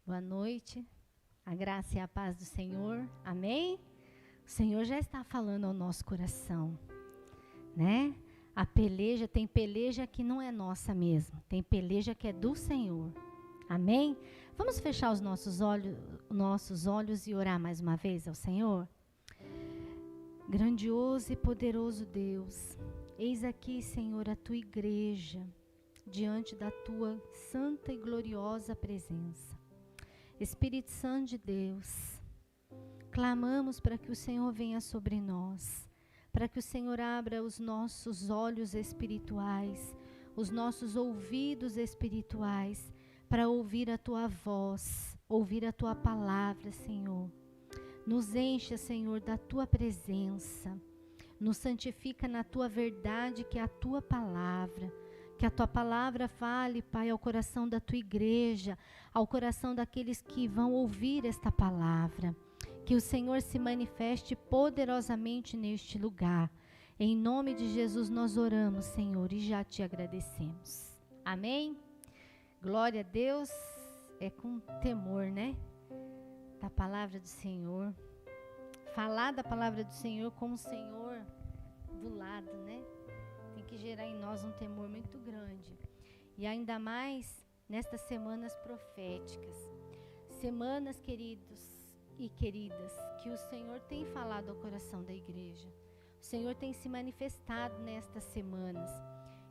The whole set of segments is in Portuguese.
Boa noite, a graça e a paz do Senhor, amém? O Senhor já está falando ao nosso coração, né? Tem peleja que não é nossa mesmo, tem peleja que é do Senhor, amém? Vamos fechar os nossos olhos e orar mais uma vez ao Senhor? Grandioso e poderoso Deus, eis aqui, Senhor, a tua igreja, diante da tua santa e gloriosa presença. Espírito Santo de Deus, clamamos para que o Senhor venha sobre nós, para que o Senhor abra os nossos olhos espirituais, os nossos ouvidos espirituais, para ouvir a tua voz, ouvir a tua palavra, Senhor. Nos encha, Senhor, da tua presença, nos santifica na tua verdade, que é a tua palavra. Que a tua palavra fale, Pai, ao coração da tua igreja, ao coração daqueles que vão ouvir esta palavra. Que o Senhor se manifeste poderosamente neste lugar. Em nome de Jesus nós oramos, Senhor, e já te agradecemos. Amém? Glória a Deus. É com temor, né? Da palavra do Senhor. Falar da palavra do Senhor com o Senhor do lado, né? Tem que gerar em nós um temor muito grande. E ainda mais nestas semanas proféticas. Semanas, queridos e queridas, que o Senhor tem falado ao coração da igreja. O Senhor tem se manifestado nestas semanas.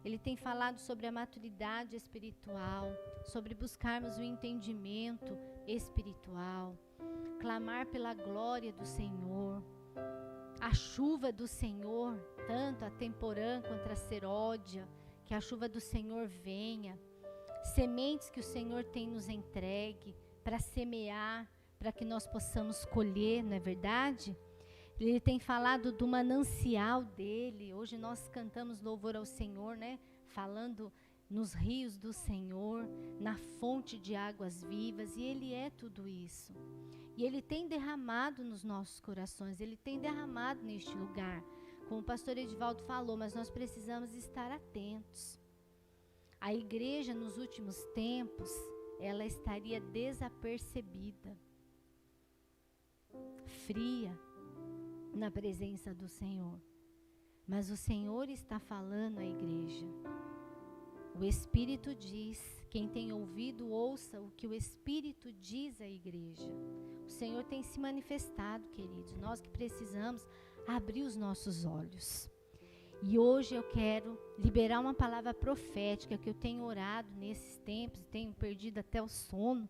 Ele tem falado sobre a maturidade espiritual, sobre buscarmos o entendimento espiritual, clamar pela glória do Senhor, a chuva do Senhor, tanto a temporã quanto a seródia, que a chuva do Senhor venha, sementes que o Senhor tem nos entregue para semear, para que nós possamos colher, não é verdade? Ele tem falado do manancial dele. Hoje nós cantamos louvor ao Senhor, né? Falando nos rios do Senhor, na fonte de águas vivas, e ele é tudo isso. E ele tem derramado nos nossos corações, ele tem derramado neste lugar. Como o pastor Edivaldo falou, mas nós precisamos estar atentos. A igreja nos últimos tempos, ela estaria desapercebida, fria na presença do Senhor. Mas o Senhor está falando à igreja. O Espírito diz, quem tem ouvido, ouça o que o Espírito diz à igreja. O Senhor tem se manifestado, queridos. Nós que precisamos abrir os nossos olhos. E hoje eu quero liberar uma palavra profética que eu tenho orado nesses tempos, tenho perdido até o sono,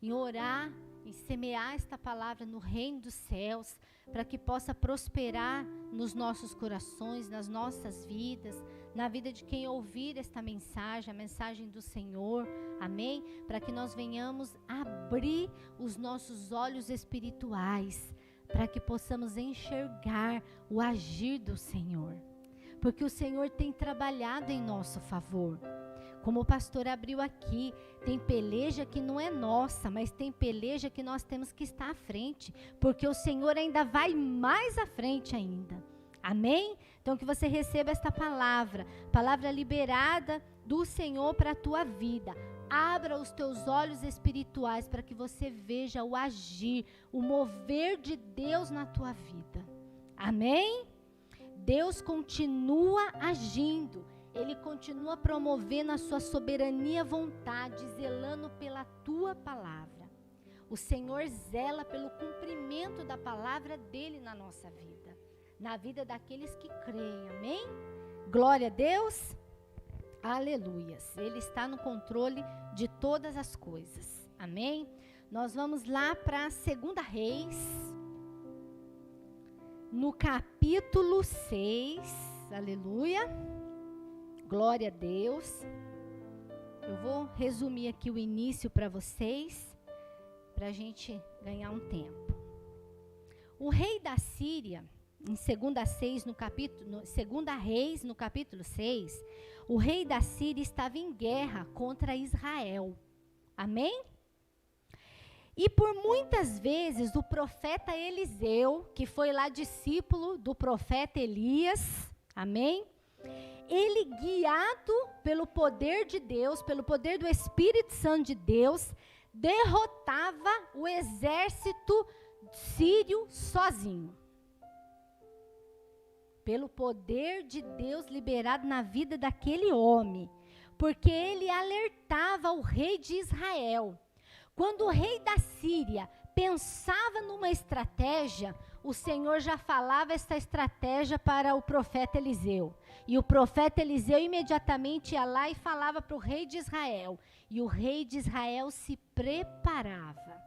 em orar e semear esta palavra no reino dos céus, para que possa prosperar nos nossos corações, nas nossas vidas, na vida de quem ouvir esta mensagem, a mensagem do Senhor, amém? Para que nós venhamos abrir os nossos olhos espirituais, para que possamos enxergar o agir do Senhor, porque o Senhor tem trabalhado em nosso favor. Como o pastor abriu aqui, tem peleja que não é nossa, mas tem peleja que nós temos que estar à frente, porque o Senhor ainda vai mais à frente ainda. Amém? Então que você receba esta palavra liberada do Senhor para a tua vida. Abra os teus olhos espirituais para que você veja o agir, o mover de Deus na tua vida. Amém? Deus continua agindo. Ele continua promovendo a sua soberania vontade, zelando pela tua palavra. O Senhor zela pelo cumprimento da palavra dele na nossa vida, na vida daqueles que creem, amém? Glória a Deus, aleluias. Ele está no controle de todas as coisas, amém? Nós vamos lá para 2 Reis, no capítulo 6, aleluia. Glória a Deus. Eu vou resumir aqui o início para vocês, para a gente ganhar um tempo. O rei da Síria, em 2 Reis, no capítulo 6, o rei da Síria estava em guerra contra Israel. Amém? E por muitas vezes o profeta Eliseu, que foi lá discípulo do profeta Elias, amém? Ele, guiado pelo poder de Deus, pelo poder do Espírito Santo de Deus, derrotava o exército sírio sozinho. Pelo poder de Deus liberado na vida daquele homem. Porque ele alertava o rei de Israel. Quando o rei da Síria pensava numa estratégia, o Senhor já falava essa estratégia para o profeta Eliseu. E o profeta Eliseu imediatamente ia lá e falava para o rei de Israel. E o rei de Israel se preparava.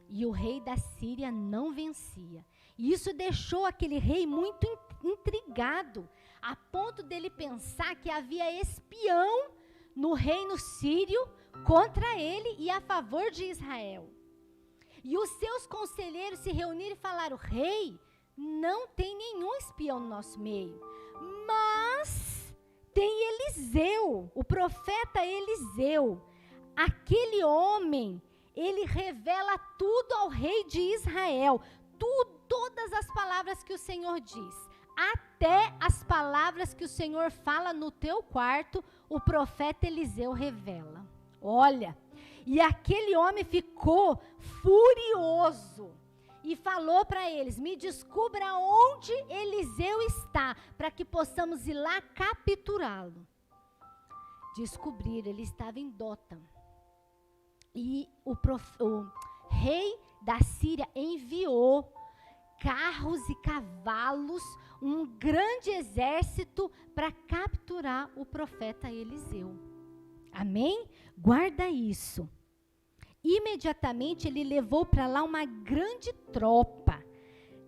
E o rei da Síria não vencia. E isso deixou aquele rei muito intrigado, a ponto dele pensar que havia espião no reino sírio contra ele e a favor de Israel. E os seus conselheiros se reuniram e falaram: rei, não tem nenhum espião no nosso meio, mas tem Eliseu, o profeta Eliseu. Aquele homem, ele revela tudo ao rei de Israel, todas as palavras que o Senhor diz. Até as palavras que o Senhor fala no teu quarto, o profeta Eliseu revela. Olha, e aquele homem ficou furioso e falou para eles: me descubra onde Eliseu está, para que possamos ir lá capturá-lo. Descobriram, ele estava em Dotã. E o rei da Síria enviou carros e cavalos, um grande exército para capturar o profeta Eliseu. Amém? Guarda isso. Imediatamente ele levou para lá uma grande tropa.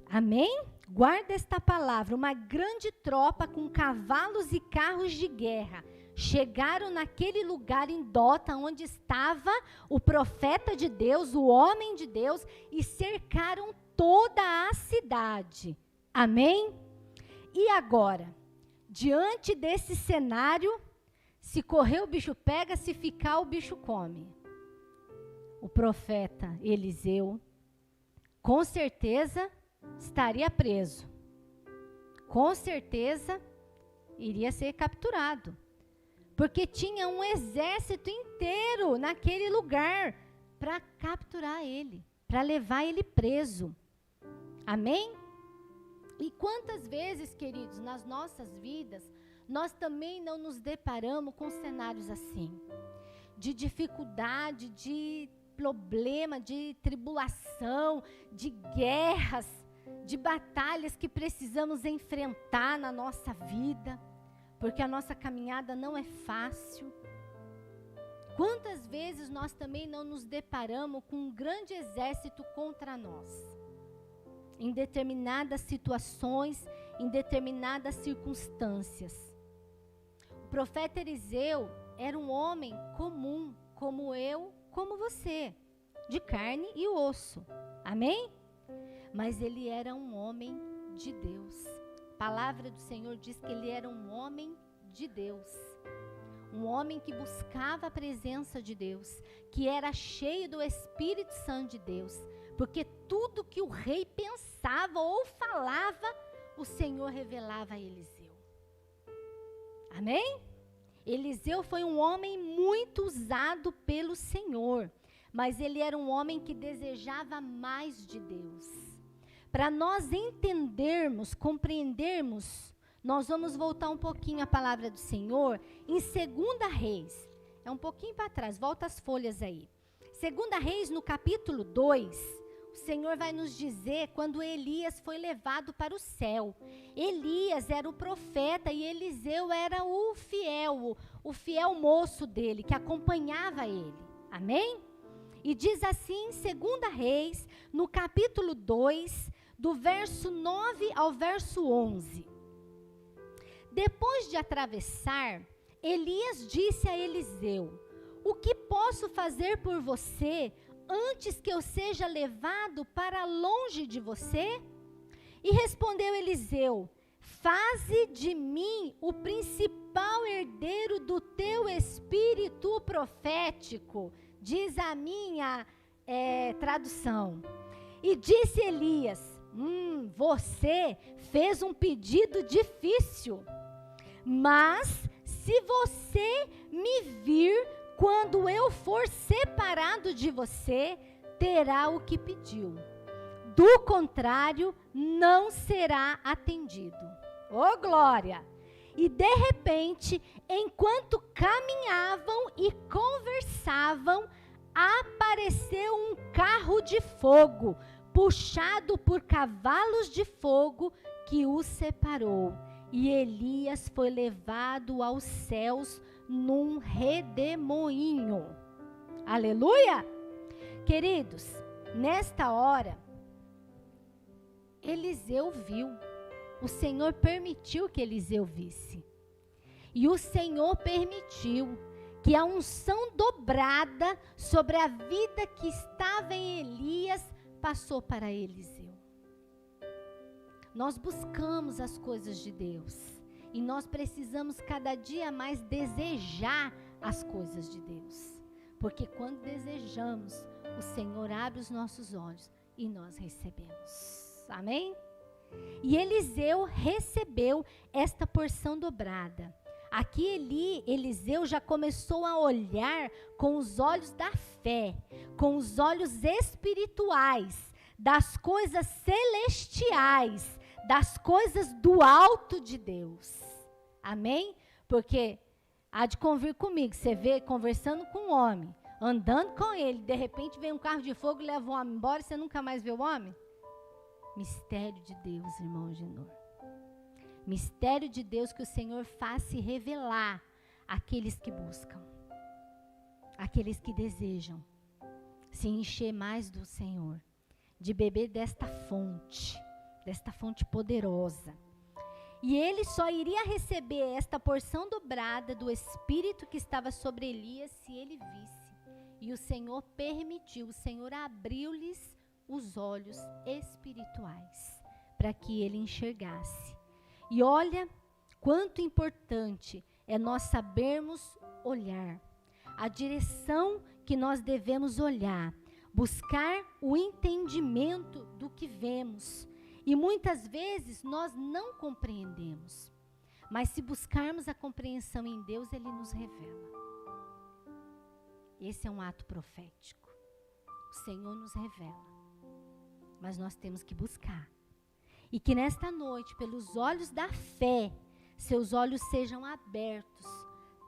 Amém? Guarda esta palavra, uma grande tropa com cavalos e carros de guerra. Chegaram naquele lugar em Dotã, onde estava o profeta de Deus, o homem de Deus, e cercaram toda a cidade. Amém? E agora, diante desse cenário, se correr o bicho pega, se ficar o bicho come. O profeta Eliseu, com certeza, estaria preso. Com certeza, iria ser capturado. Porque tinha um exército inteiro naquele lugar para capturar ele, para levar ele preso. Amém? E quantas vezes, queridos, nas nossas vidas, nós também não nos deparamos com cenários assim, de dificuldade, de problema, de tribulação, de guerras, de batalhas que precisamos enfrentar na nossa vida, porque a nossa caminhada não é fácil. Quantas vezes nós também não nos deparamos com um grande exército contra nós? Em determinadas situações, em determinadas circunstâncias. O profeta Eliseu era um homem comum, como eu, como você, de carne e osso. Amém? Mas ele era um homem de Deus. A palavra do Senhor diz que ele era um homem de Deus. Um homem que buscava a presença de Deus, que era cheio do Espírito Santo de Deus. Porque tudo que o rei pensava ou falava, o Senhor revelava a Eliseu. Amém? Eliseu foi um homem muito usado pelo Senhor, mas ele era um homem que desejava mais de Deus. Para nós entendermos, compreendermos, nós vamos voltar um pouquinho à palavra do Senhor em 2 Reis. É um pouquinho para trás, volta as folhas aí. 2 Reis, no capítulo 2, o Senhor vai nos dizer quando Elias foi levado para o céu. Elias era o profeta e Eliseu era o fiel moço dele, que acompanhava ele. Amém? E diz assim em 2 Reis, no capítulo 2, do verso 9 ao verso 11. Depois de atravessar, Elias disse a Eliseu: o que posso fazer por você antes que eu seja levado para longe de você? E respondeu Eliseu: faze de mim o principal herdeiro do teu espírito profético, diz a minha tradução. E disse Elias: você fez um pedido difícil, mas se você me vir quando eu for separado de você, terá o que pediu. Do contrário, não será atendido. Ô glória! E de repente, enquanto caminhavam e conversavam, apareceu um carro de fogo, puxado por cavalos de fogo, que os separou. E Elias foi levado aos céus num redemoinho. Aleluia! Queridos, nesta hora, Eliseu viu. O Senhor permitiu que Eliseu visse. E o Senhor permitiu que a unção dobrada sobre a vida que estava em Elias passou para Eliseu. Nós buscamos as coisas de Deus. E nós precisamos cada dia mais desejar as coisas de Deus. Porque quando desejamos, o Senhor abre os nossos olhos e nós recebemos. Amém? E Eliseu recebeu esta porção dobrada. Aqui Eliseu já começou a olhar com os olhos da fé, com os olhos espirituais, das coisas celestiais, das coisas do alto de Deus. Amém? Porque há de convir comigo, você vê conversando com um homem, andando com ele, de repente vem um carro de fogo e leva o homem embora e você nunca mais vê o homem? Mistério de Deus, irmão Genor. Mistério de Deus que o Senhor faz se revelar àqueles que buscam, àqueles que desejam se encher mais do Senhor, de beber desta fonte poderosa. E ele só iria receber esta porção dobrada do Espírito que estava sobre Elias se ele visse. E o Senhor permitiu, o Senhor abriu-lhes os olhos espirituais para que ele enxergasse. E olha quanto importante é nós sabermos olhar, a direção que nós devemos olhar, buscar o entendimento do que vemos. E muitas vezes nós não compreendemos, mas se buscarmos a compreensão em Deus, Ele nos revela. Esse é um ato profético. O Senhor nos revela, mas nós temos que buscar. E que nesta noite, pelos olhos da fé, seus olhos sejam abertos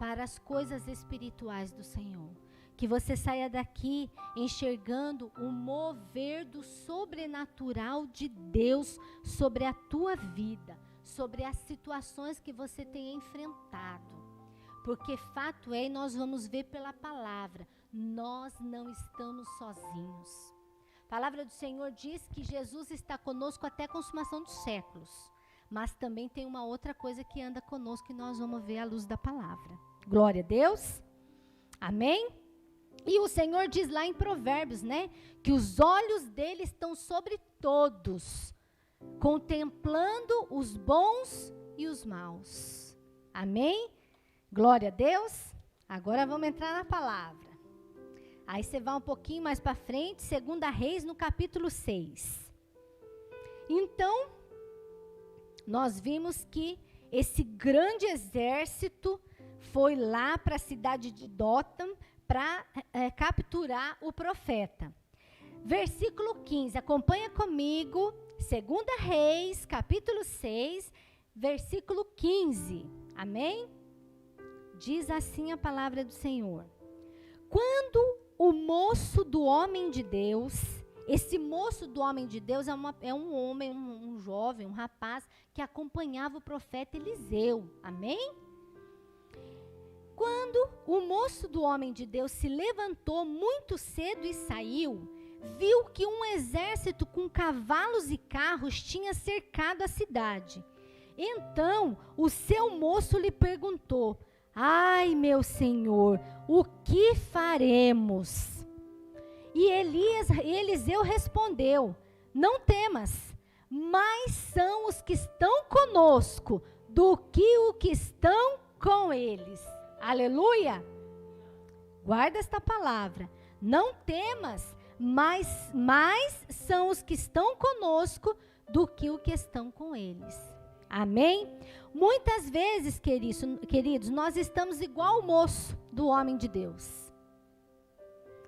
para as coisas espirituais do Senhor. Que você saia daqui enxergando o mover do sobrenatural de Deus sobre a tua vida, sobre as situações que você tem enfrentado. Porque fato é, e nós vamos ver pela palavra, nós não estamos sozinhos. A palavra do Senhor diz que Jesus está conosco até a consumação dos séculos. Mas também tem uma outra coisa que anda conosco e nós vamos ver à luz da palavra. Glória a Deus. Amém? E o Senhor diz lá em Provérbios, né? Que os olhos dele estão sobre todos, contemplando os bons e os maus. Amém? Glória a Deus. Agora vamos entrar na palavra. Aí você vai um pouquinho mais para frente, 2 Reis, no capítulo 6. Então, nós vimos que esse grande exército foi lá para a cidade de Dotã para capturar o profeta. Versículo 15, acompanha comigo, 2 Reis, capítulo 6, versículo 15. Amém? Diz assim a palavra do Senhor. Quando o moço do homem de Deus, esse moço do homem de Deus é um homem, um jovem, um rapaz que acompanhava o profeta Eliseu. Amém? Quando o moço do homem de Deus se levantou muito cedo e saiu, viu que um exército com cavalos e carros tinha cercado a cidade. Então, o seu moço lhe perguntou: ai, meu senhor, o que faremos? E Eliseu respondeu: não temas, mais são os que estão conosco do que os que estão com eles. Aleluia! Guarda esta palavra. Não temas, mais são os que estão conosco do que os que estão com eles. Amém? Muitas vezes, queridos, nós estamos igual o moço do homem de Deus.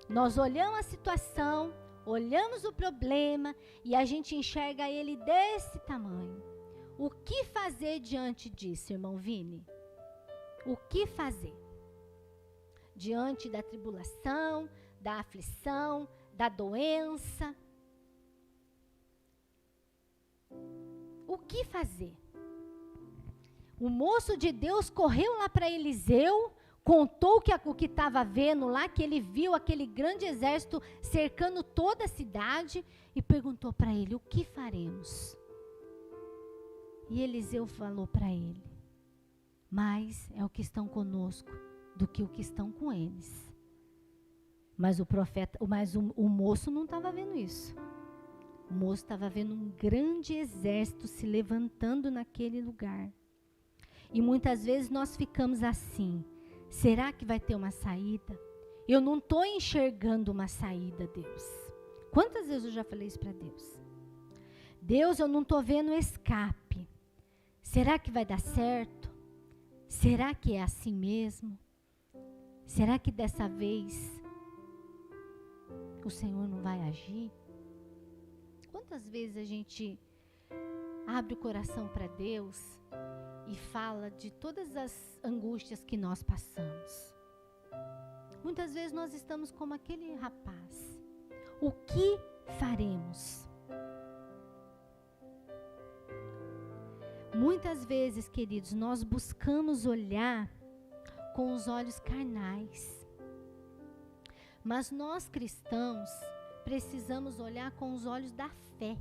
Nós olhamos a situação, olhamos o problema e a gente enxerga ele desse tamanho. O que fazer diante disso, irmão Vini? O que fazer? Diante da tribulação, da aflição, da doença. O que fazer? O moço de Deus correu lá para Eliseu, contou o que estava vendo lá, que ele viu aquele grande exército cercando toda a cidade e perguntou para ele, o que faremos? E Eliseu falou para ele, mais é o que estão conosco do que o que estão com eles. Mas o moço não estava vendo isso. O moço estava vendo um grande exército se levantando naquele lugar. E muitas vezes nós ficamos assim, será que vai ter uma saída? Eu não estou enxergando uma saída, Deus. Quantas vezes eu já falei isso para Deus? Deus, eu não estou vendo escape. Será que vai dar certo? Será que é assim mesmo? Será que dessa vez o Senhor não vai agir? Quantas vezes a gente abre o coração para Deus e fala de todas as angústias que nós passamos? Muitas vezes nós estamos como aquele rapaz. O que faremos? Muitas vezes, queridos, nós buscamos olhar com os olhos carnais. Mas nós cristãos precisamos olhar com os olhos da fé.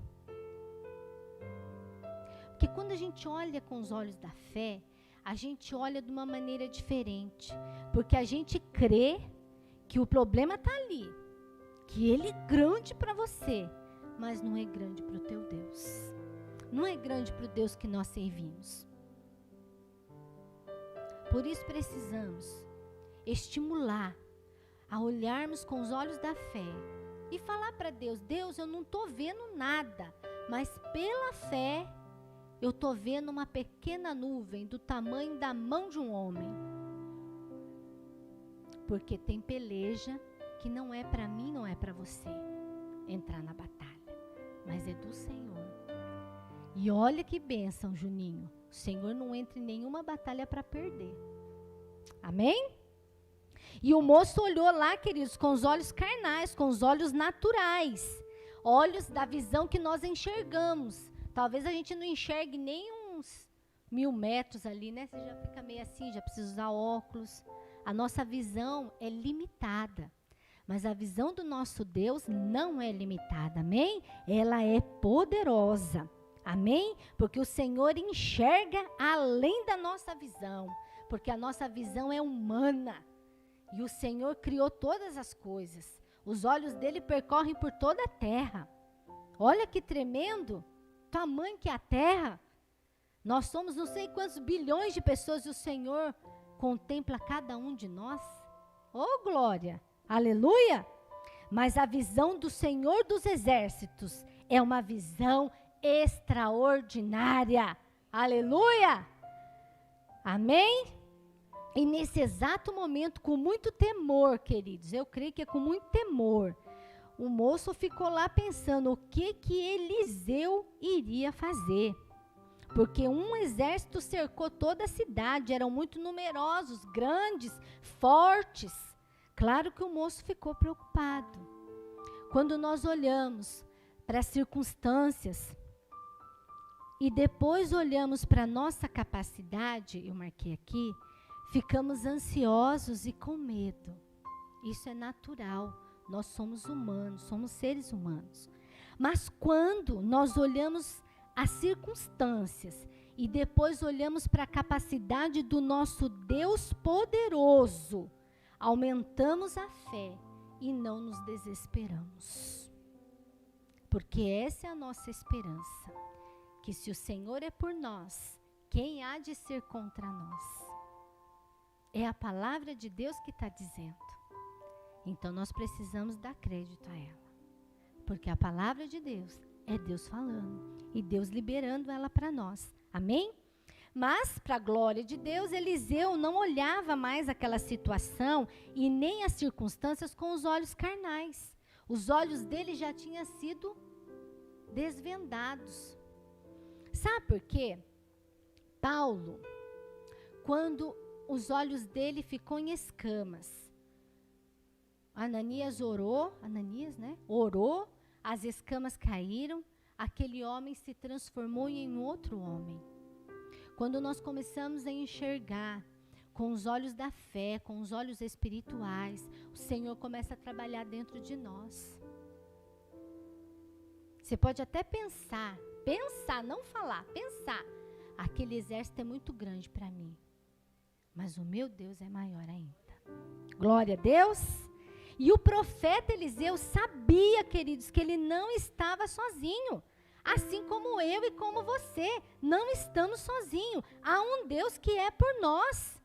Porque quando a gente olha com os olhos da fé, a gente olha de uma maneira diferente. Porque a gente crê que o problema está ali. Que ele é grande para você, mas não é grande para o teu Deus. Não é grande para o Deus que nós servimos. Por isso precisamos estimular a olharmos com os olhos da fé e falar para Deus, Deus, eu não estou vendo nada, mas pela fé eu estou vendo uma pequena nuvem do tamanho da mão de um homem. Porque tem peleja que não é para mim, não é para você entrar na batalha, mas é do Senhor. E olha que bênção, Juninho. O Senhor não entra em nenhuma batalha para perder. Amém? E o moço olhou lá, queridos, com os olhos carnais, com os olhos naturais. Olhos da visão que nós enxergamos. Talvez a gente não enxergue nem uns 1000 metros ali, né? Você já fica meio assim, já precisa usar óculos. A nossa visão é limitada. Mas a visão do nosso Deus não é limitada, amém? Ela é poderosa. Amém? Porque o Senhor enxerga além da nossa visão. Porque a nossa visão é humana. E o Senhor criou todas as coisas. Os olhos dele percorrem por toda a terra. Olha que tremendo. Tamanho que é a terra. Nós somos não sei quantos bilhões de pessoas e o Senhor contempla cada um de nós. Oh, glória! Aleluia! Mas a visão do Senhor dos Exércitos é uma visão extraordinária. Aleluia! Amém? E nesse exato momento, com muito temor, queridos, eu creio que é com muito temor, o moço ficou lá pensando o que Eliseu iria fazer. Porque um exército cercou toda a cidade, eram muito numerosos, grandes, fortes. Claro que o moço ficou preocupado. Quando nós olhamos para as circunstâncias e depois olhamos para a nossa capacidade, eu marquei aqui, ficamos ansiosos e com medo. Isso é natural. Nós somos humanos, somos seres humanos. Mas quando nós olhamos as circunstâncias e depois olhamos para a capacidade do nosso Deus poderoso, aumentamos a fé e não nos desesperamos. Porque essa é a nossa esperança. Que se o Senhor é por nós, quem há de ser contra nós? É a palavra de Deus que está dizendo. Então nós precisamos dar crédito a ela. Porque a palavra de Deus é Deus falando. E Deus liberando ela para nós. Amém? Mas, para a glória de Deus, Eliseu não olhava mais aquela situação e nem as circunstâncias com os olhos carnais. Os olhos dele já tinham sido desvendados. Sabe por quê? Paulo, quando os olhos dele ficou em escamas, Ananias, né? Orou, as escamas caíram, aquele homem se transformou em outro homem. Quando nós começamos a enxergar com os olhos da fé, com os olhos espirituais, o Senhor começa a trabalhar dentro de nós. Você pode até pensar, não falar, pensar. Aquele exército é muito grande para mim, mas o meu Deus é maior ainda. Glória a Deus. E o profeta Eliseu sabia, queridos, que ele não estava sozinho. Assim como eu e como você, não estamos sozinhos. Há um Deus que é por nós.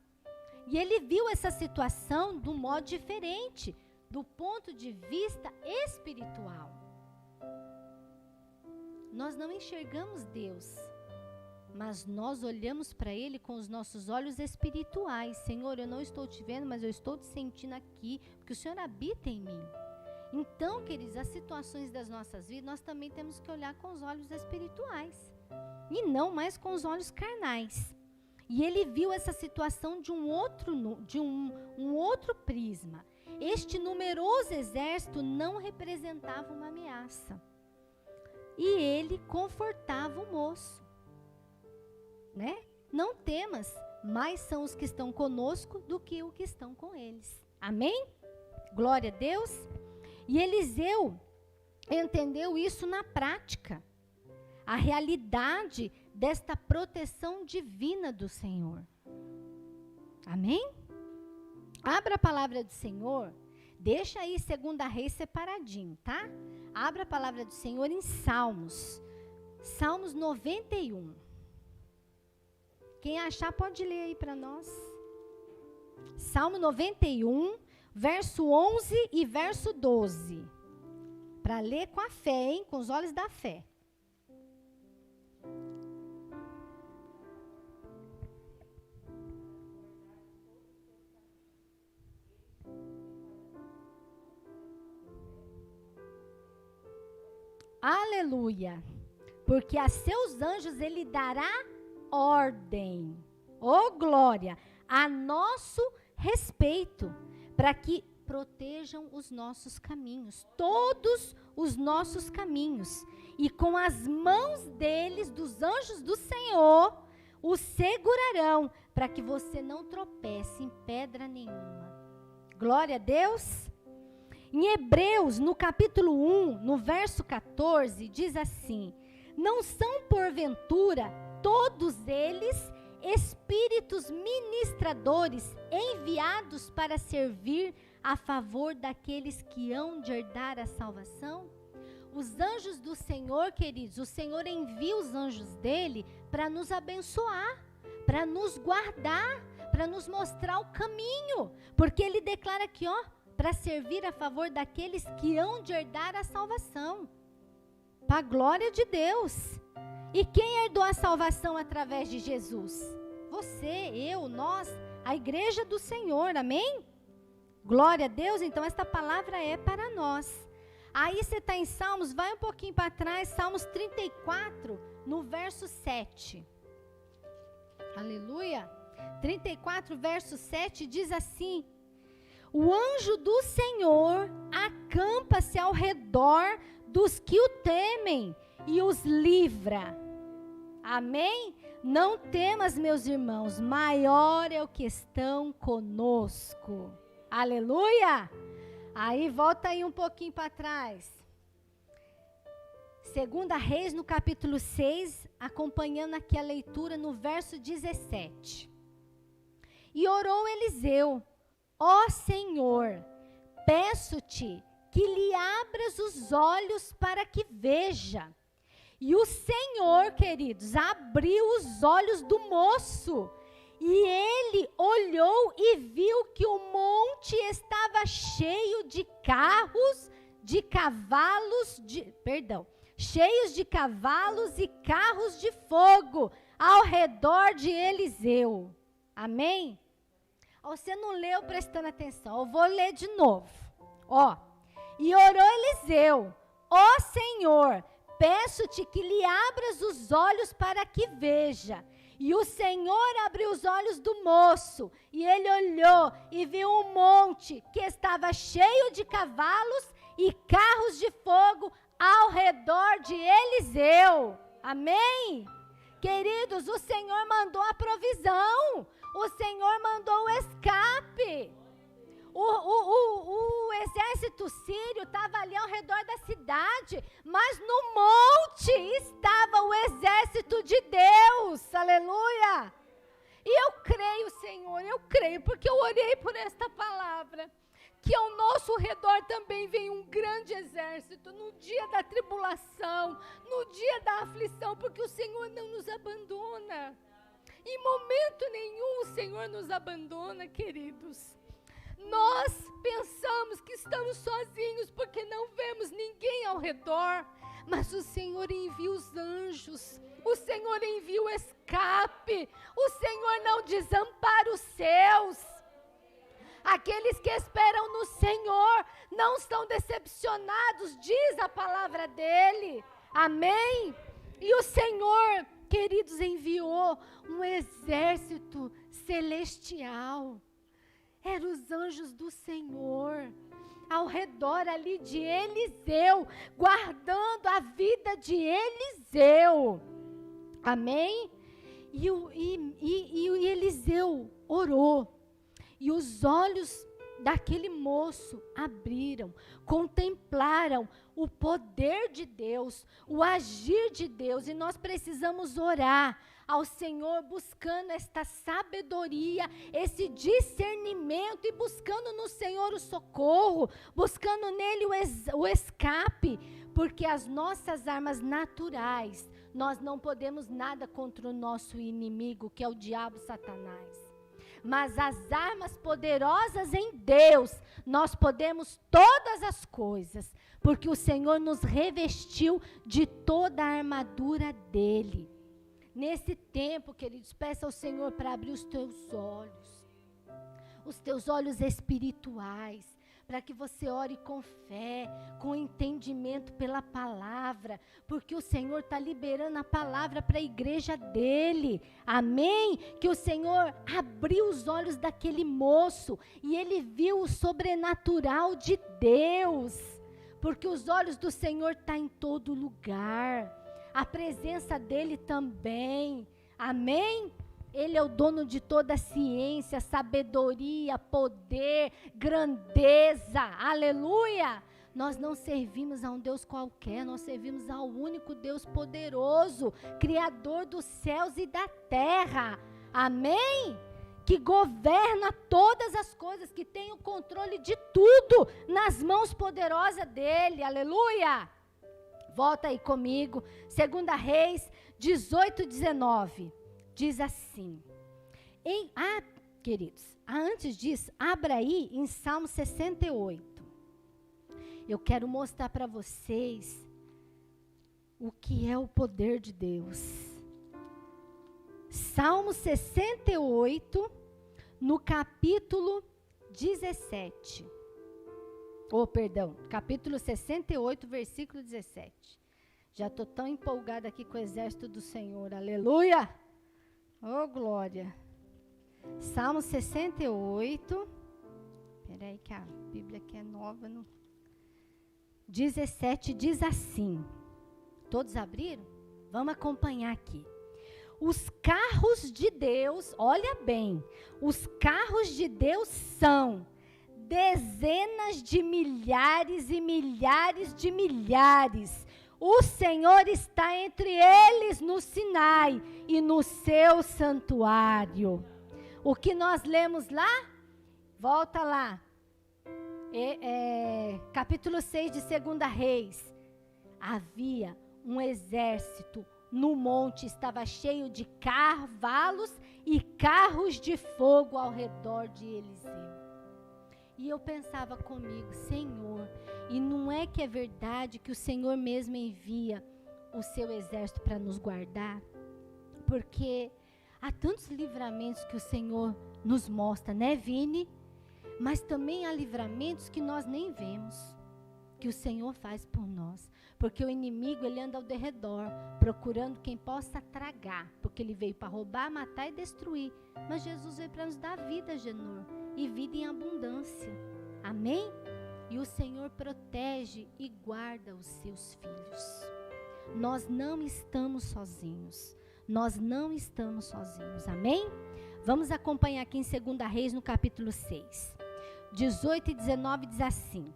E ele viu essa situação de um modo diferente, do ponto de vista espiritual. Nós não enxergamos Deus, mas nós olhamos para Ele com os nossos olhos espirituais. Senhor, eu não estou te vendo, mas eu estou te sentindo aqui, porque o Senhor habita em mim. Então, queridos, as situações das nossas vidas, nós também temos que olhar com os olhos espirituais, e não mais com os olhos carnais. E ele viu essa situação de um outro prisma. Este numeroso exército não representava uma ameaça. E ele confortava o moço. Né? Não temas, mais são os que estão conosco do que os que estão com eles. Amém? Glória a Deus. E Eliseu entendeu isso na prática. A realidade desta proteção divina do Senhor. Amém? Abra a palavra do Senhor. Deixa aí 2 Reis separadinho, tá? Abra a palavra do Senhor em Salmos. Salmos 91. Quem achar pode ler aí para nós. Salmo 91, verso 11 e verso 12. Para ler com a fé, hein? Com os olhos da fé. Aleluia. Porque a seus anjos ele dará ordem, glória, a nosso respeito, para que protejam os nossos caminhos, todos os nossos caminhos, e com as mãos deles, dos anjos do Senhor, o segurarão, para que você não tropece em pedra nenhuma. Glória a Deus. Em Hebreus, no capítulo 1, no verso 14, diz assim: não são porventura todos eles espíritos ministradores enviados para servir a favor daqueles que hão de herdar a salvação? Os anjos do Senhor, queridos, o Senhor envia os anjos dele para nos abençoar, para nos guardar, para nos mostrar o caminho, porque ele declara aqui, para servir a favor daqueles que hão de herdar a salvação, para a glória de Deus. E quem herdou a salvação através de Jesus? Você, eu, nós, a igreja do Senhor, amém? Glória a Deus. Então esta palavra é para nós. Aí você está em Salmos, vai um pouquinho para trás, Salmos 34, no verso 7. Aleluia. 34, verso 7 diz assim: o anjo do Senhor acampa-se ao redor dos que o temem e os livra. Amém? Não temas, meus irmãos, maior é o que estão conosco. Aleluia! Aí volta aí um pouquinho para trás. 2 Reis, no capítulo 6, acompanhando aqui a leitura no verso 17. E orou Eliseu: ó Senhor, peço-te que lhe abras os olhos para que veja. E o Senhor, queridos, abriu os olhos do moço, e ele olhou e viu que o monte estava cheio de cheios de cavalos e carros de fogo ao redor de Eliseu. Amém? Você não leu prestando atenção, eu vou ler de novo. E orou Eliseu: ó Senhor, peço-te que lhe abras os olhos para que veja. E o Senhor abriu os olhos do moço, e ele olhou e viu um monte que estava cheio de cavalos e carros de fogo ao redor de Eliseu. Amém? Queridos, o Senhor mandou a provisão, o Senhor mandou o escape. O exército sírio estava ali ao redor da cidade, mas no monte estava o exército de Deus, aleluia. E eu creio, Senhor, eu creio, porque eu orei por esta palavra, que ao nosso redor também vem um grande exército, no dia da tribulação, no dia da aflição, porque o Senhor não nos abandona, em momento nenhum o Senhor nos abandona, queridos. Nós pensamos que estamos sozinhos porque não vemos ninguém ao redor, mas o Senhor envia os anjos, o Senhor envia o escape, o Senhor não desampara os seus. Aqueles que esperam no Senhor não estão decepcionados, diz a palavra dele. Amém? E o Senhor, queridos, enviou um exército celestial. Eram os anjos do Senhor, ao redor ali de Eliseu, guardando a vida de Eliseu. Amém? E Eliseu orou, e os olhos daquele moço abriram, contemplaram o poder de Deus, o agir de Deus, e nós precisamos orar ao Senhor, buscando esta sabedoria, esse discernimento, e buscando no Senhor o socorro, buscando nele o escape, porque as nossas armas naturais, nós não podemos nada contra o nosso inimigo, que é o diabo, Satanás. Mas as armas poderosas em Deus, nós podemos todas as coisas, porque o Senhor nos revestiu de toda a armadura dele. Nesse tempo, queridos, peça ao Senhor para abrir os teus olhos espirituais, para que você ore com fé, com entendimento pela palavra, porque o Senhor está liberando a palavra para a igreja dele. Amém? Que o Senhor abriu os olhos daquele moço e ele viu o sobrenatural de Deus, porque os olhos do Senhor estão em todo lugar. A presença dele também. Amém? Ele é o dono de toda a ciência, sabedoria, poder, grandeza. Aleluia! Nós não servimos a um Deus qualquer, nós servimos ao único Deus poderoso, Criador dos céus e da terra. Amém? Que governa todas as coisas, que tem o controle de tudo nas mãos poderosas dele. Aleluia! Volta aí comigo, 2 Reis 18:19, diz assim, queridos, antes disso, abra aí em Salmo 68, eu quero mostrar para vocês o que é o poder de Deus. Salmo 68, no capítulo 17, capítulo 68, versículo 17. Já estou tão empolgada aqui com o exército do Senhor, aleluia! Oh, glória! Salmo 68, peraí que a Bíblia aqui é nova, 17 diz assim, todos abriram? Vamos acompanhar aqui. Os carros de Deus, olha bem, os carros de Deus são dezenas de milhares e milhares de milhares. O Senhor está entre eles no Sinai e no seu santuário. O que nós lemos lá? Volta lá. Capítulo 6 de 2 Reis. Havia um exército no monte, estava cheio de cavalos e carros de fogo ao redor de Eliseu. E eu pensava comigo, Senhor, e não é que é verdade que o Senhor mesmo envia o seu exército para nos guardar? Porque há tantos livramentos que o Senhor nos mostra, né, Vini? Mas também há livramentos que nós nem vemos, que o Senhor faz por nós. Porque o inimigo, ele anda ao derredor, procurando quem possa tragar. Porque ele veio para roubar, matar e destruir. Mas Jesus veio para nos dar vida, Genor, e vida em abundância. Amém? E o Senhor protege e guarda os seus filhos. Nós não estamos sozinhos. Nós não estamos sozinhos. Amém? Vamos acompanhar aqui em 2 Reis, no capítulo 6. 18 e 19 diz assim: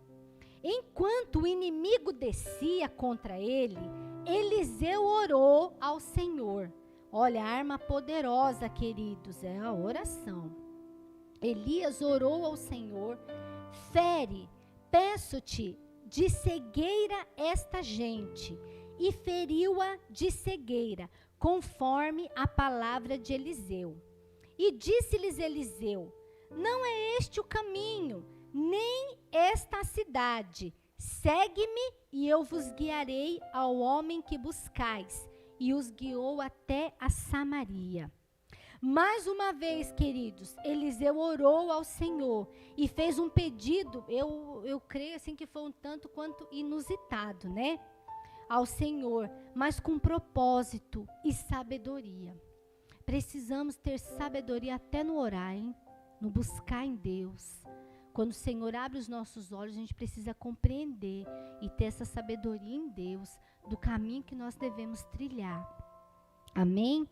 enquanto o inimigo descia contra ele, Eliseu orou ao Senhor. Olha, a arma poderosa, queridos, é a oração. Elias orou ao Senhor: fere, peço-te, de cegueira esta gente. E feriu-a de cegueira, conforme a palavra de Eliseu. E disse-lhes Eliseu: não é este o caminho, nem esta a cidade. Segue-me e eu vos guiarei ao homem que buscais. E os guiou até a Samaria. Mais uma vez, queridos, Eliseu orou ao Senhor e fez um pedido, eu creio assim que foi um tanto quanto inusitado, né? Ao Senhor, mas com propósito e sabedoria. Precisamos ter sabedoria até no orar, hein? No buscar em Deus. Quando o Senhor abre os nossos olhos, a gente precisa compreender e ter essa sabedoria em Deus, do caminho que nós devemos trilhar. Amém?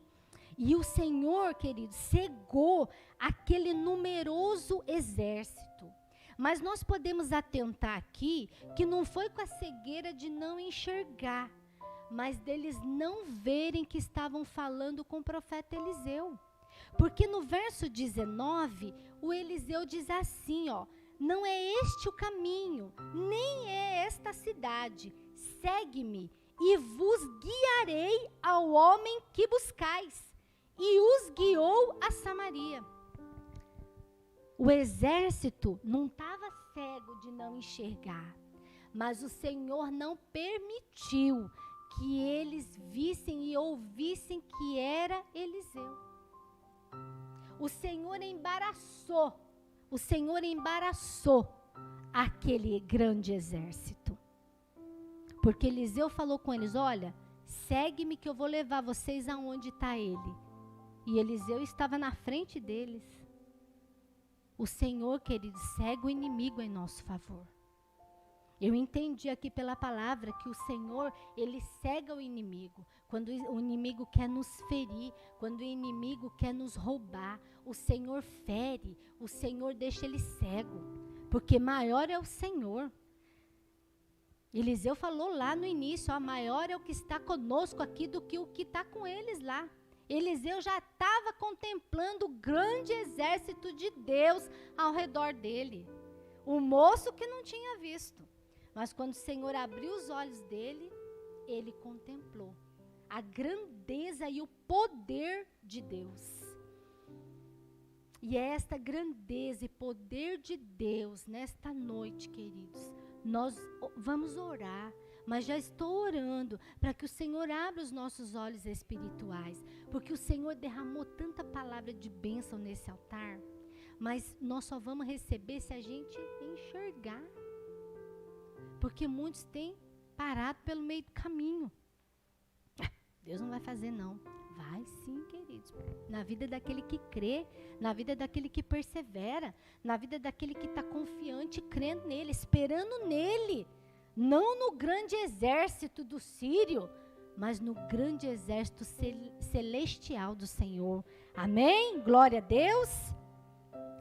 E o Senhor, querido, cegou aquele numeroso exército. Mas nós podemos atentar aqui que não foi com a cegueira de não enxergar, mas deles não verem que estavam falando com o profeta Eliseu. Porque no verso 19, o Eliseu diz assim, ó: não é este o caminho, nem é esta a cidade. Segue-me e vos guiarei ao homem que buscais. E os guiou a Samaria. O exército não estava cego de não enxergar, mas o Senhor não permitiu que eles vissem e ouvissem que era Eliseu. O Senhor embaraçou aquele grande exército. Porque Eliseu falou com eles: olha, segue-me que eu vou levar vocês aonde está ele. E Eliseu estava na frente deles. O Senhor, querido, cega o inimigo em nosso favor. Eu entendi aqui pela palavra que o Senhor, ele cega o inimigo. Quando o inimigo quer nos ferir, quando o inimigo quer nos roubar, o Senhor fere, o Senhor deixa ele cego. Porque maior é o Senhor. Eliseu falou lá no início, ó, maior é o que está conosco aqui do que o que está com eles lá. Eliseu já estava contemplando o grande exército de Deus ao redor dele. O moço que não tinha visto. Mas quando o Senhor abriu os olhos dele, ele contemplou a grandeza e o poder de Deus. E é esta grandeza e poder de Deus, nesta noite, queridos, nós vamos orar. Mas já estou orando para que o Senhor abra os nossos olhos espirituais. Porque o Senhor derramou tanta palavra de bênção nesse altar. Mas nós só vamos receber se a gente enxergar. Porque muitos têm parado pelo meio do caminho. Deus não vai fazer não. Vai sim, queridos. Na vida daquele que crê, na vida daquele que persevera, na vida daquele que está confiante, crendo nele, esperando nele. Não no grande exército do Sírio, mas no grande exército celestial do Senhor. Amém? Glória a Deus.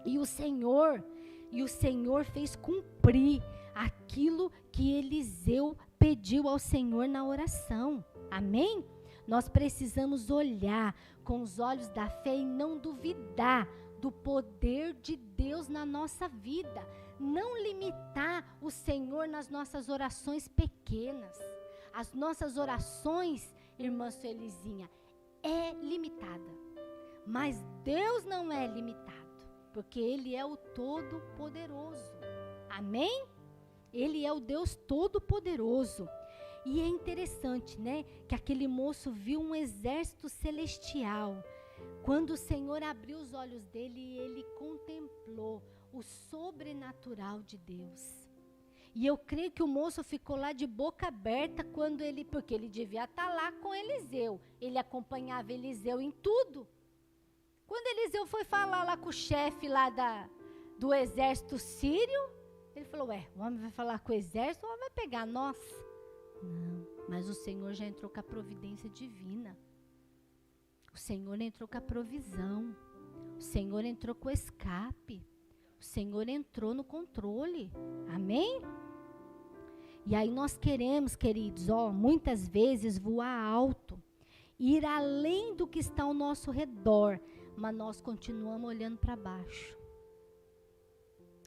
E o Senhor fez cumprir aquilo que Eliseu pediu ao Senhor na oração. Amém? Nós precisamos olhar com os olhos da fé e não duvidar do poder de Deus na nossa vida. Não limitar o Senhor nas nossas orações pequenas. As nossas orações, irmã Suelizinha, é limitada. Mas Deus não é limitado, porque Ele é o Todo-Poderoso. Amém? Ele é o Deus Todo-Poderoso. E é interessante, né, que aquele moço viu um exército celestial. Quando o Senhor abriu os olhos dele, ele contemplou o sobrenatural de Deus. E eu creio que o moço ficou lá de boca aberta quando porque ele devia estar lá com Eliseu. Ele acompanhava Eliseu em tudo. Quando Eliseu foi falar lá com o chefe lá do exército sírio, ele falou, o homem vai falar com o exército, o homem vai pegar nós. Não, mas o Senhor já entrou com a providência divina. O Senhor entrou com a provisão. O Senhor entrou com o escape. O Senhor entrou no controle. Amém? E aí nós queremos, queridos, muitas vezes voar alto, ir além do que está ao nosso redor, mas nós continuamos olhando para baixo.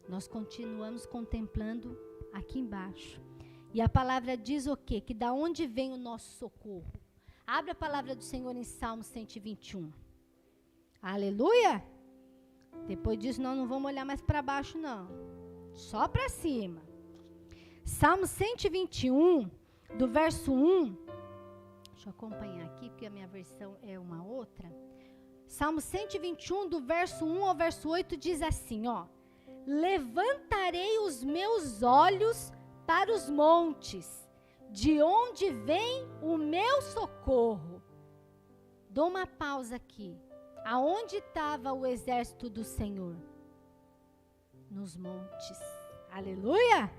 Nós continuamos contemplando aqui embaixo. E a palavra diz o quê? Que da onde vem o nosso socorro? Abre a palavra do Senhor em Salmo 121. Aleluia! Depois disso nós não vamos olhar mais para baixo não. Só para cima. Salmo 121, do verso 1. Deixa eu acompanhar aqui, porque a minha versão é uma outra. Salmo 121, do verso 1 ao verso 8, diz assim, levantarei os meus olhos para os montes, de onde vem o meu socorro. Dou uma pausa aqui. Aonde estava o exército do Senhor? Nos montes. Aleluia!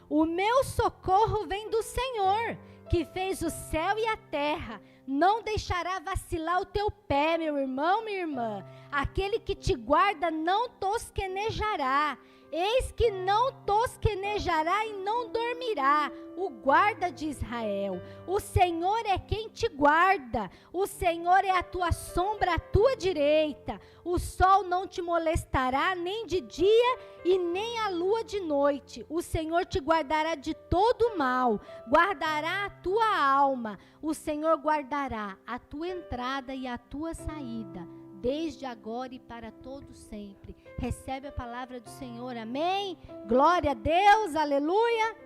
O meu socorro vem do Senhor, que fez o céu e a terra. Não deixará vacilar o teu pé, meu irmão, minha irmã. Aquele que te guarda não tosquenejará. Eis que não tosquenejará e não dormirá o guarda de Israel. O Senhor é quem te guarda. O Senhor é a tua sombra à tua direita. O sol não te molestará nem de dia e nem a lua de noite. O Senhor te guardará de todo mal. Guardará a tua alma. O Senhor guardará a tua entrada e a tua saída, desde agora e para todo sempre. Recebe a palavra do Senhor, amém? Glória a Deus, aleluia.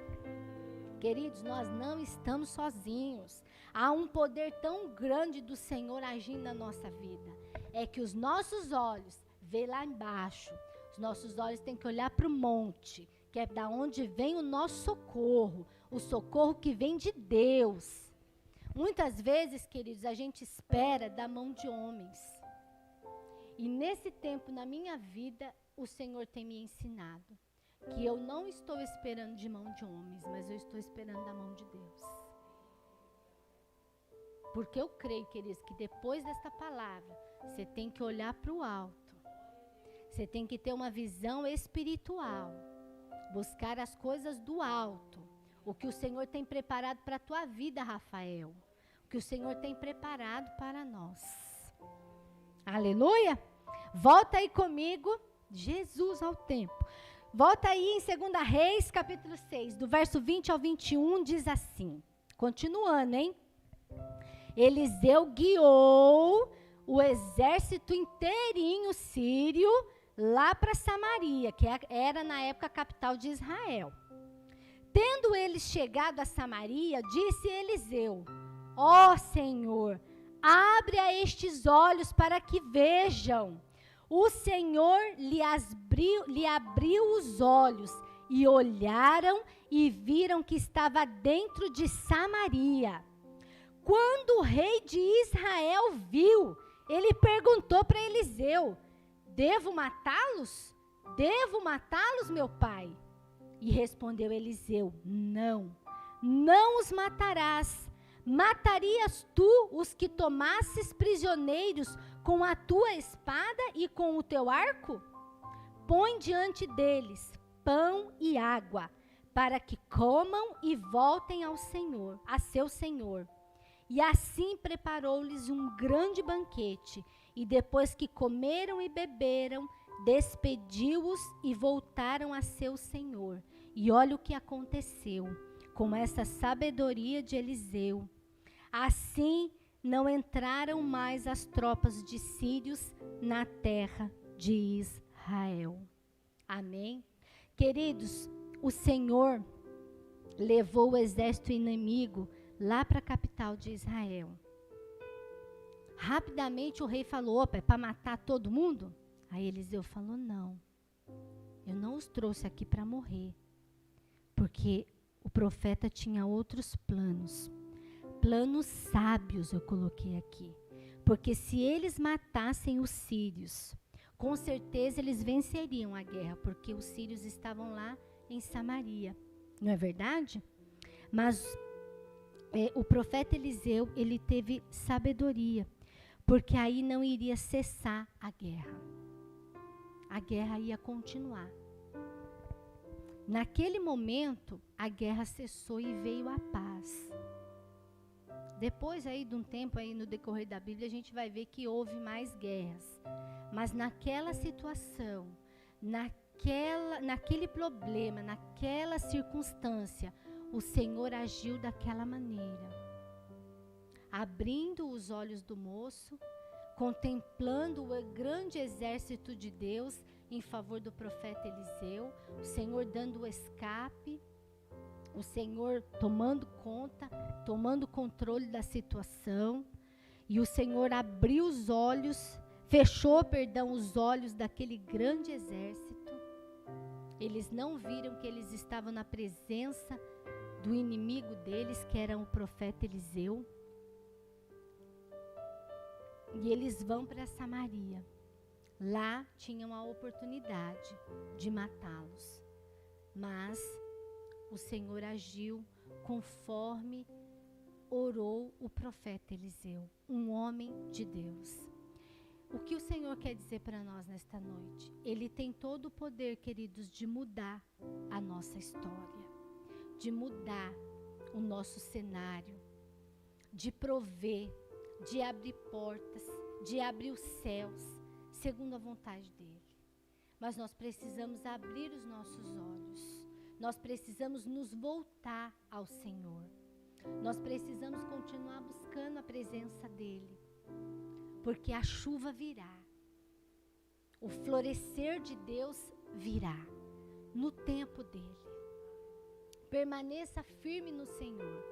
Queridos, nós não estamos sozinhos. Há um poder tão grande do Senhor agindo na nossa vida. É que os nossos olhos vê lá embaixo. Os nossos olhos têm que olhar para o monte, que é da onde vem o nosso socorro. O socorro que vem de Deus. Muitas vezes, queridos, a gente espera da mão de homens. E nesse tempo, na minha vida, o Senhor tem me ensinado que eu não estou esperando de mão de homens, mas eu estou esperando da mão de Deus. Porque eu creio, queridos, que depois desta palavra, você tem que olhar para o alto. Você tem que ter uma visão espiritual. Buscar as coisas do alto. O que o Senhor tem preparado para a tua vida, Rafael. O que o Senhor tem preparado para nós. Aleluia! Volta aí comigo, Jesus ao tempo. Volta aí em 2 Reis, capítulo 6, do verso 20 ao 21, diz assim. Continuando, hein? Eliseu guiou o exército inteirinho sírio lá para Samaria, que era na época a capital de Israel. Tendo eles chegado a Samaria, disse Eliseu: ó Senhor, abre a estes olhos para que vejam. O Senhor lhe abriu os olhos e olharam e viram que estava dentro de Samaria. Quando o rei de Israel viu, ele perguntou para Eliseu: devo matá-los? Devo matá-los, meu pai? E respondeu Eliseu: não, não os matarás. Matarias tu os que tomasses prisioneiros com a tua espada e com o teu arco? Põe diante deles pão e água, para que comam e voltem ao Senhor, a seu Senhor. E assim preparou-lhes um grande banquete, e depois que comeram e beberam, despediu-os e voltaram a seu Senhor. E olha o que aconteceu com essa sabedoria de Eliseu. Assim não entraram mais as tropas de sírios na terra de Israel. Amém? Queridos, o Senhor, levou o exército inimigo lá para a capital de Israel. Rapidamente o rei falou: opa, é para matar todo mundo? Aí Eliseu falou: não, eu não os trouxe aqui para morrer, porque o profeta tinha outros planos. Planos sábios eu coloquei aqui. Porque se eles matassem os sírios, com certeza eles venceriam a guerra, porque os sírios estavam lá em Samaria. Não é verdade? Mas o profeta Eliseu, ele teve sabedoria, porque aí não iria cessar a guerra. A guerra ia continuar. Naquele momento, a guerra cessou e veio a paz. Depois aí de um tempo aí no decorrer da Bíblia, a gente vai ver que houve mais guerras. Mas naquela situação, naquele problema, naquela circunstância, o Senhor agiu daquela maneira. Abrindo os olhos do moço, contemplando o grande exército de Deus em favor do profeta Eliseu, o Senhor dando o escape, o Senhor tomando conta, tomando controle da situação, e o Senhor abriu os olhos, fechou os olhos daquele grande exército. Eles não viram que eles estavam na presença do inimigo deles, que era o profeta Eliseu. E eles vão para Samaria. Lá tinham a oportunidade de matá-los. Mas o Senhor agiu conforme orou o profeta Eliseu, um homem de Deus. O que o Senhor quer dizer para nós nesta noite? Ele tem todo o poder, queridos, de mudar a nossa história, de mudar o nosso cenário, de prover, de abrir portas, de abrir os céus, segundo a vontade dele. Mas nós precisamos abrir os nossos olhos. Nós precisamos nos voltar ao Senhor. Nós precisamos continuar buscando a presença dele. Porque a chuva virá. O florescer de Deus virá no tempo dele. Permaneça firme no Senhor.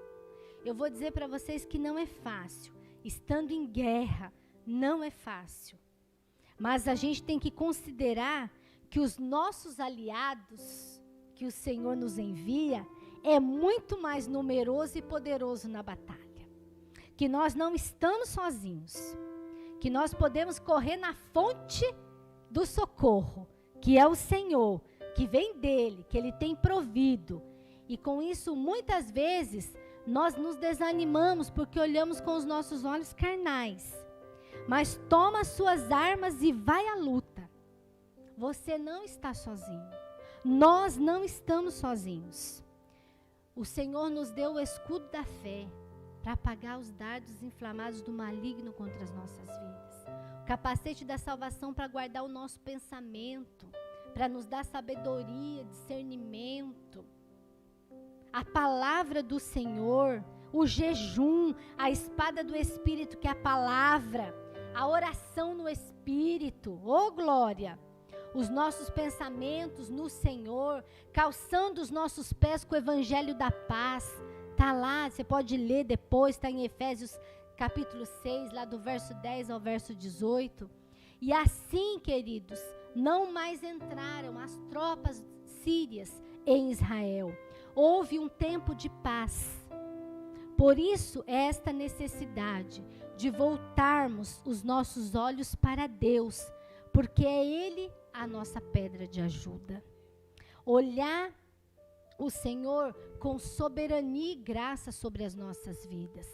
Eu vou dizer para vocês que não é fácil. Estando em guerra, não é fácil. Mas a gente tem que considerar que os nossos aliados, que o Senhor nos envia, é muito mais numeroso e poderoso na batalha. Que nós não estamos sozinhos. Que nós podemos correr na fonte do socorro, que é o Senhor, que vem dele, que ele tem provido. E com isso, muitas vezes, nós nos desanimamos porque olhamos com os nossos olhos carnais. Mas toma as suas armas e vai à luta. Você não está sozinho. Nós não estamos sozinhos. O Senhor nos deu o escudo da fé para apagar os dardos inflamados do maligno contra as nossas vidas. O capacete da salvação para guardar o nosso pensamento, para nos dar sabedoria, discernimento. A palavra do Senhor, o jejum, a espada do Espírito, que é a palavra, a oração no Espírito, oh glória! Os nossos pensamentos no Senhor, calçando os nossos pés com o evangelho da paz. Está lá, você pode ler depois, está em Efésios capítulo 6, lá do verso 10 ao verso 18. E assim, queridos, não mais entraram as tropas sírias em Israel. Houve um tempo de paz. Por isso, esta necessidade de voltarmos os nossos olhos para Deus, porque é Ele a nossa pedra de ajuda. Olhar o Senhor com soberania e graça sobre as nossas vidas.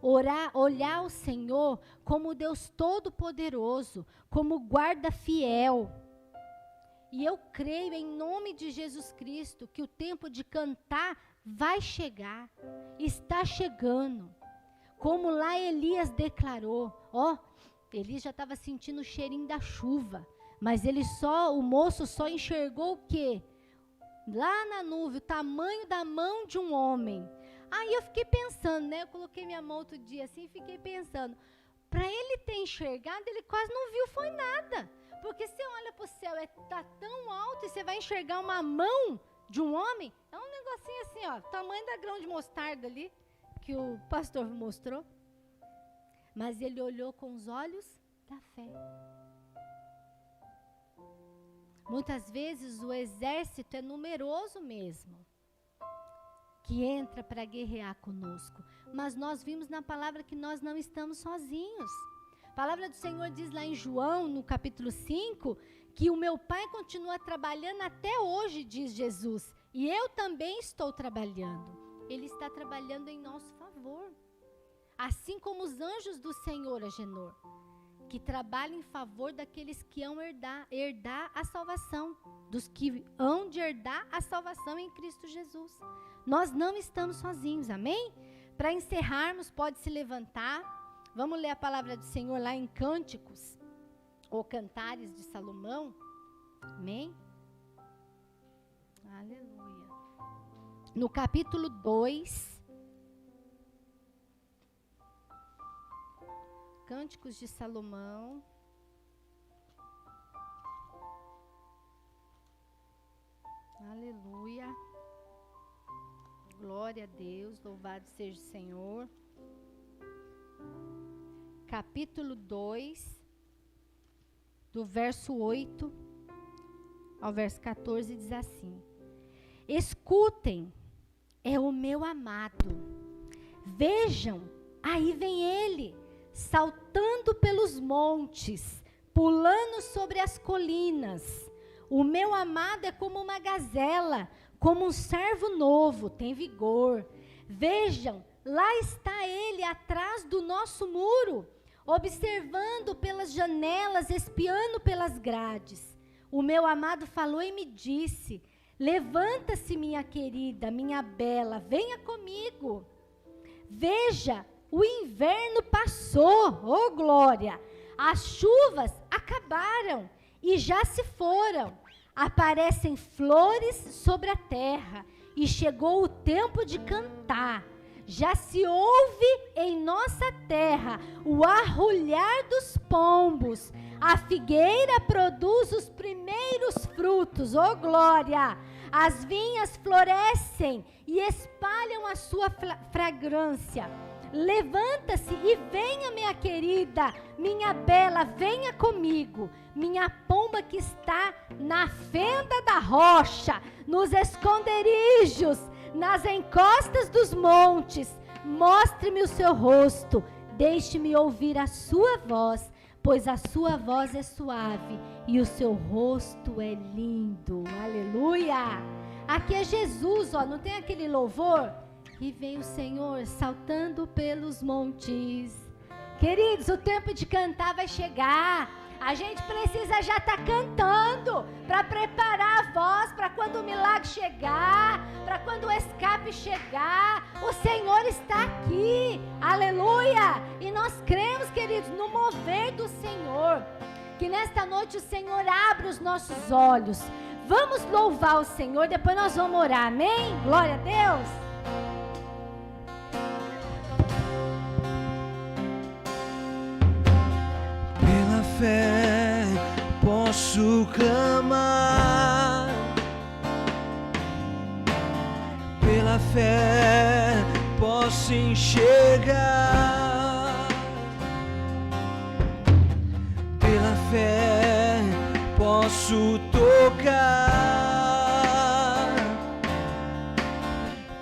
Olhar o Senhor como Deus Todo-Poderoso, como guarda fiel. E eu creio em nome de Jesus Cristo que o tempo de cantar vai chegar, está chegando. Como lá Elias declarou, Elias já estava sentindo o cheirinho da chuva, mas o moço só enxergou o quê? Lá na nuvem, o tamanho da mão de um homem. Aí eu fiquei pensando, né? Eu coloquei minha mão outro dia assim e fiquei pensando. Para ele ter enxergado, ele quase não viu, foi nada. Porque você olha para o céu, está tão alto e você vai enxergar uma mão de um homem, é um negocinho assim assim, ó, tamanho da grão de mostarda ali, que o pastor mostrou. Mas ele olhou com os olhos da fé. Muitas vezes o exército é numeroso mesmo, que entra para guerrear conosco. Mas nós vimos na palavra que nós não estamos sozinhos. A palavra do Senhor diz lá em João, no capítulo 5, que o meu Pai continua trabalhando até hoje, diz Jesus. E eu também estou trabalhando. Ele está trabalhando em nosso favor. Assim como os anjos do Senhor, Agenor, que trabalham em favor daqueles que hão herdar a salvação, dos que hão de herdar a salvação em Cristo Jesus. Nós não estamos sozinhos, amém? Para encerrarmos, pode se levantar. Vamos ler a palavra do Senhor lá em Cânticos, ou Cantares de Salomão. Amém? Aleluia. No capítulo 2, Cânticos de Salomão. Aleluia. Glória a Deus, louvado seja o Senhor. Capítulo 2, do verso 8 ao verso 14, diz assim: escutem, é o meu amado. Vejam, aí vem ele, saltando pelos montes, pulando sobre as colinas. O meu amado é como uma gazela, como um servo novo, tem vigor. Vejam, lá está ele atrás do nosso muro, observando pelas janelas, espiando pelas grades. O meu amado falou e me disse: levanta-se, minha querida, minha bela, venha comigo. Veja, o inverno passou, oh glória, as chuvas acabaram e já se foram. Aparecem flores sobre a terra e chegou o tempo de cantar. Já se ouve em nossa terra o arrulhar dos pombos. A figueira produz os primeiros frutos, oh glória. As vinhas florescem e espalham a sua fragrância. Levanta-se e venha, minha querida, minha bela, venha comigo. Minha pomba que está na fenda da rocha, nos esconderijos, nas encostas dos montes. Mostre-me o seu rosto, deixe-me ouvir a sua voz, pois a sua voz é suave e o seu rosto é lindo. Aleluia! Aqui é Jesus, ó, não tem aquele louvor? E vem o Senhor saltando pelos montes. Queridos, o tempo de cantar vai chegar. A gente precisa já estar cantando para preparar a voz para quando o milagre chegar, para quando o escape chegar. O Senhor está aqui, aleluia! E nós cremos, queridos, no mover do Senhor. Que nesta noite o Senhor abra os nossos olhos. Vamos louvar o Senhor, depois nós vamos orar, amém? Glória a Deus! Fé, posso clamar. Pela fé, posso enxergar. Pela fé, posso tocar.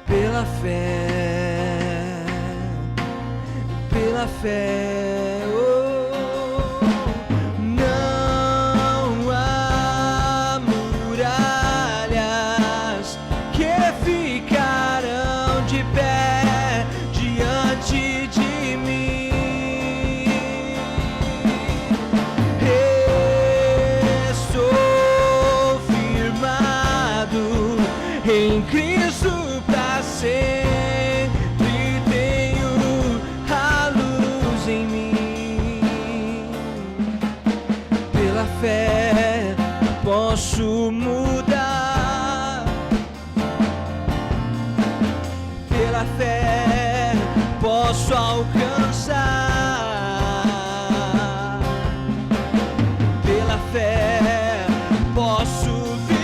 Pela fé, pela fé. Em Cristo pra sempre tenho a luz em mim. Pela fé posso mudar. Pela fé posso alcançar. Pela fé posso viver.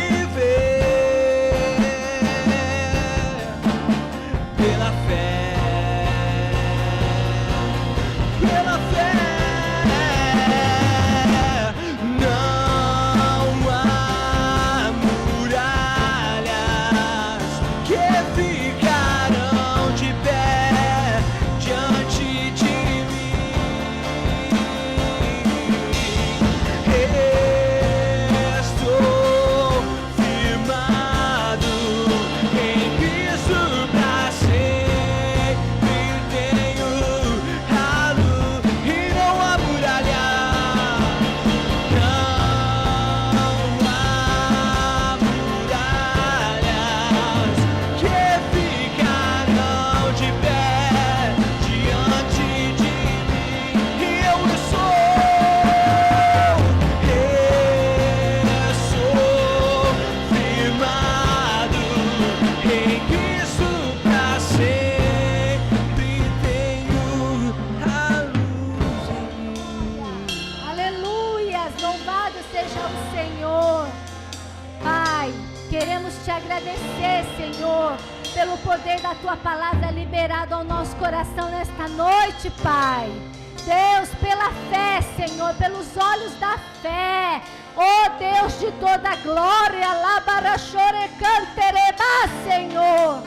te agradecer, Senhor, pelo poder da tua palavra liberado ao nosso coração nesta noite, Pai. Deus, pela fé, Senhor, pelos olhos da fé, oh Deus de toda glória, labarachore cantereba, Senhor.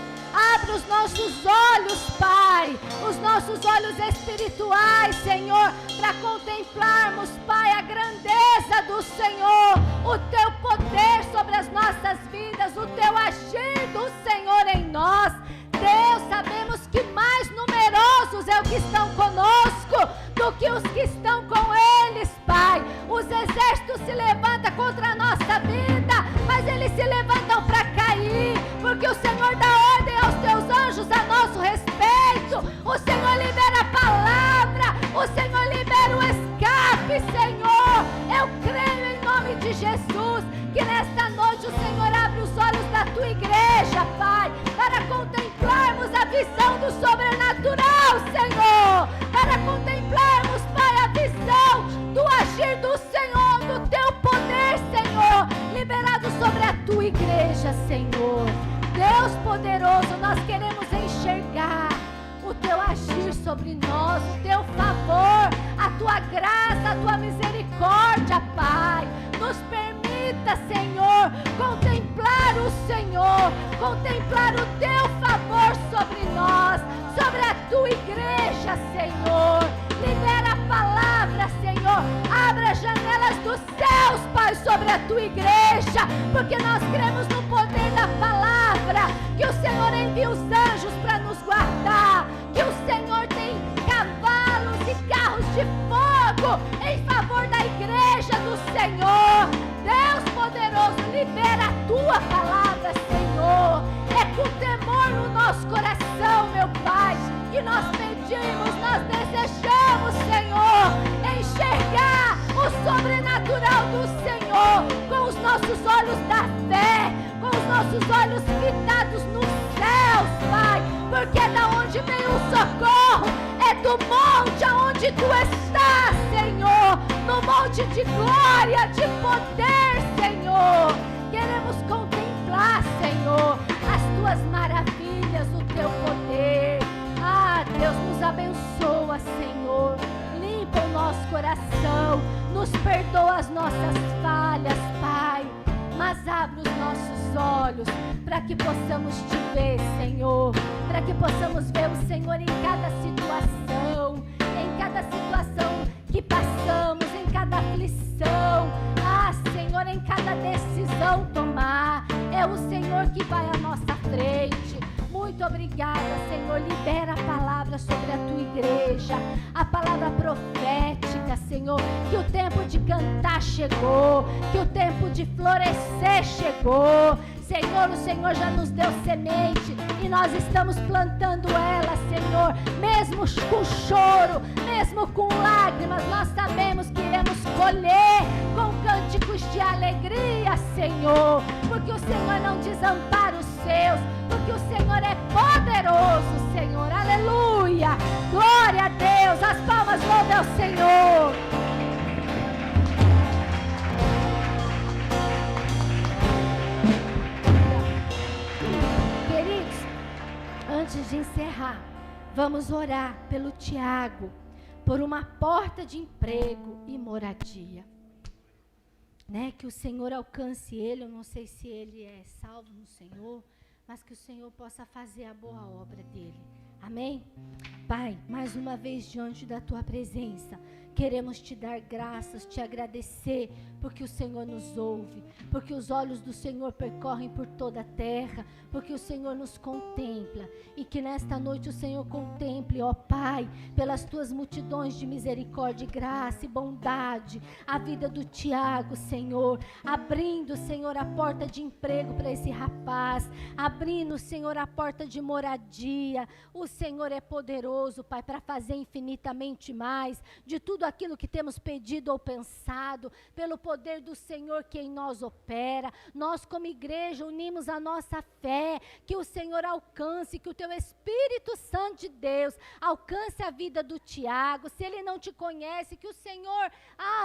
Abre os nossos olhos, Pai, os nossos olhos espirituais, Senhor, para contemplarmos, Pai, a grandeza do Senhor, o teu poder sobre as nossas vidas, o teu agir do Senhor em nós. Deus, sabemos que mais numerosos é os que estão conosco do que os que estão com eles, Pai. Os exércitos se levantam contra a nossa vida, mas eles se levantam para cair, porque o Senhor dá ordem aos teus anjos a nosso respeito. O Senhor libera a palavra, o Senhor libera o escape, Senhor. Eu creio em nome de Jesus que nesta noite o Senhor abre os olhos da tua igreja, Pai, para contemplarmos a visão do sobrenatural, Senhor, para contemplarmos, Pai, a visão do agir do Senhor, do teu poder, Senhor, liberado sobre a tua igreja, Senhor. Deus poderoso, nós queremos enxergar o teu agir sobre nós, o teu favor, a tua graça, a tua misericórdia, Pai. Nos permita, Senhor, contemplar o Senhor, contemplar o teu favor sobre nós, sobre a tua igreja, Senhor. Libera a palavra, Senhor. Abra as janelas dos céus, Pai, sobre a tua igreja, porque nós cremos no poder da palavra, que o Senhor envia os anjos para nos guardar, que o Senhor tem cavalos e carros de fogo em favor da igreja do Senhor. Deus poderoso, libera a tua palavra, Senhor. É com temor no nosso coração, meu Pai, que nós pedimos, nós desejamos, Senhor, enxergar o sobrenatural do Senhor com os nossos olhos da fé, com os nossos olhos fitados nos céus, Pai, porque é da onde vem o socorro, é do monte aonde tu estás, Senhor, no monte de glória, de poder, Senhor. Queremos contemplar, Senhor, as tuas maravilhas, o teu poder. Ah, Deus, nos abençoa, Senhor. Limpa o nosso coração, nos perdoa as nossas falhas, Pai, mas abre os nossos olhos para que possamos te ver, Senhor, para que possamos ver o Senhor em cada situação que passamos, em cada aflição. Ah, Senhor, em cada decisão tomar, é o Senhor que vai à nossa frente. Muito obrigada, Senhor. Libera a palavra sobre a tua igreja, a palavra profética, Senhor, que o tempo de cantar chegou, que o tempo de florescer chegou. Senhor, o Senhor já nos deu semente e nós estamos plantando ela, Senhor, mesmo com choro, mesmo com lágrimas, nós sabemos que iremos colher com cânticos de alegria, Senhor, porque o Senhor não desampara os seus, porque o Senhor é poderoso, Senhor, aleluia, glória a Deus, as palmas louvem ao Senhor. Antes de encerrar, vamos orar pelo Tiago, por uma porta de emprego e moradia, né? Que o Senhor alcance ele. Eu não sei se ele é salvo no Senhor, mas que o Senhor possa fazer a boa obra dele. Amém? Pai, mais uma vez diante da tua presença, queremos te dar graças, te agradecer, porque o Senhor nos ouve, porque os olhos do Senhor percorrem por toda a terra, porque o Senhor nos contempla, e que nesta noite o Senhor contemple, ó Pai, pelas tuas multidões de misericórdia, graça e bondade, a vida do Tiago, Senhor, abrindo, Senhor, a porta de emprego para esse rapaz, abrindo, Senhor, a porta de moradia. O Senhor é poderoso, Pai, para fazer infinitamente mais de tudo aquilo que temos pedido ou pensado, pelo poder poder do Senhor que em nós opera. Nós, como igreja, unimos a nossa fé, que o Senhor alcance, que o teu Espírito Santo de Deus alcance a vida do Tiago. Se ele não te conhece, que o Senhor,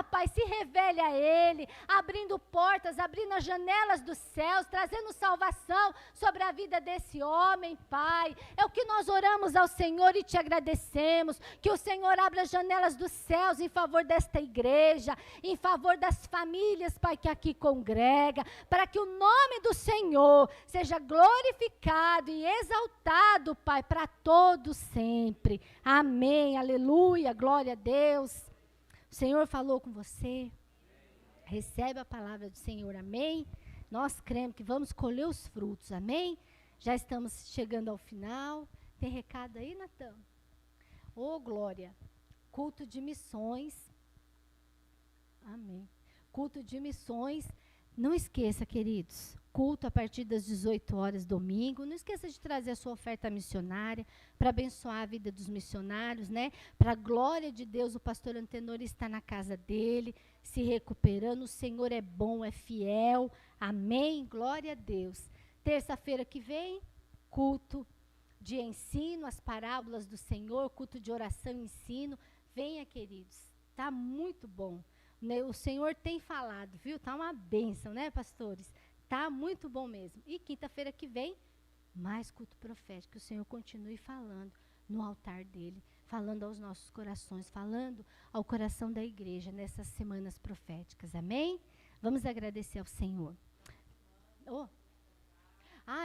Pai, se revele a ele, abrindo portas, abrindo as janelas dos céus, trazendo salvação sobre a vida desse homem, Pai. É o que nós oramos ao Senhor e te agradecemos, que o Senhor abra as janelas dos céus em favor desta igreja, em favor das famílias, Pai, que aqui congrega, para que o nome do Senhor seja glorificado e exaltado, Pai, para todos sempre. Amém, aleluia, glória a Deus. O Senhor falou com você, recebe a palavra do Senhor, amém? Nós cremos que vamos colher os frutos, amém? Já estamos chegando ao final. Tem recado aí, Natan? Ô, glória. Culto de missões. Amém. Culto de missões. Não esqueça, queridos, culto a partir das 18 horas, domingo. Não esqueça de trazer a sua oferta missionária para abençoar a vida dos missionários, né? Para a glória de Deus, o pastor Antenor está na casa dele, se recuperando. O Senhor é bom, é fiel. Amém? Glória a Deus. Terça-feira que vem, culto de ensino, as parábolas do Senhor, culto de oração e ensino. Venha, queridos. Está muito bom. O Senhor tem falado, viu? Está uma bênção, né, pastores? Está muito bom mesmo. E quinta-feira que vem, mais culto profético. Que o Senhor continue falando no altar dele, falando aos nossos corações, falando ao coração da igreja nessas semanas proféticas. Amém? Vamos agradecer ao Senhor.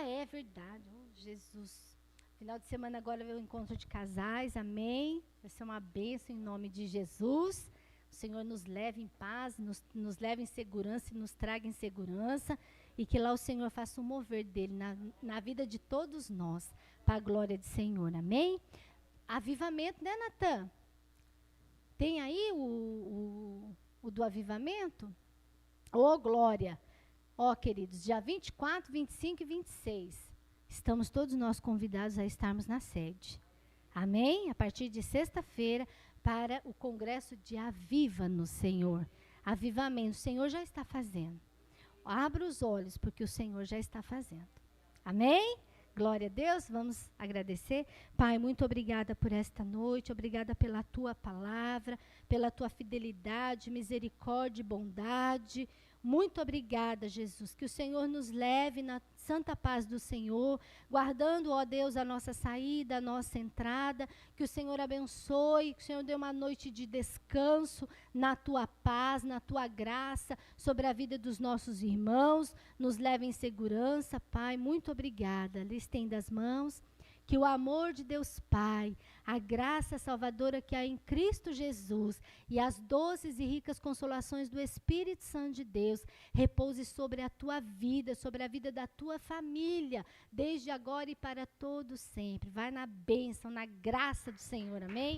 É verdade. Jesus. Final de semana agora é o encontro de casais. Amém? Vai ser uma bênção em nome de Jesus. O Senhor nos leve em paz, nos leve em segurança e nos traga em segurança. E que lá o Senhor faça um mover dele na vida de todos nós, para a glória do Senhor. Amém? Avivamento, né, Natan? Tem aí o do avivamento? Ô, glória! Ó, queridos, dia 24, 25 e 26. Estamos todos nós convidados a estarmos na sede. Amém? A partir de sexta-feira, para o congresso de Aviva-nos, Senhor. Avivamento, o Senhor já está fazendo. Abra os olhos, porque o Senhor já está fazendo. Amém? Glória a Deus, vamos agradecer. Pai, muito obrigada por esta noite, obrigada pela tua palavra, pela tua fidelidade, misericórdia e bondade. Muito obrigada, Jesus, que o Senhor nos leve na santa paz do Senhor, guardando, ó Deus, a nossa saída, a nossa entrada, que o Senhor abençoe, que o Senhor dê uma noite de descanso na tua paz, na tua graça, sobre a vida dos nossos irmãos, nos leve em segurança, Pai, muito obrigada. Lhe estenda as mãos. Que o amor de Deus Pai, a graça salvadora que há em Cristo Jesus e as doces e ricas consolações do Espírito Santo de Deus repouse sobre a tua vida, sobre a vida da tua família, desde agora e para todo sempre. Vai na bênção, na graça do Senhor, amém?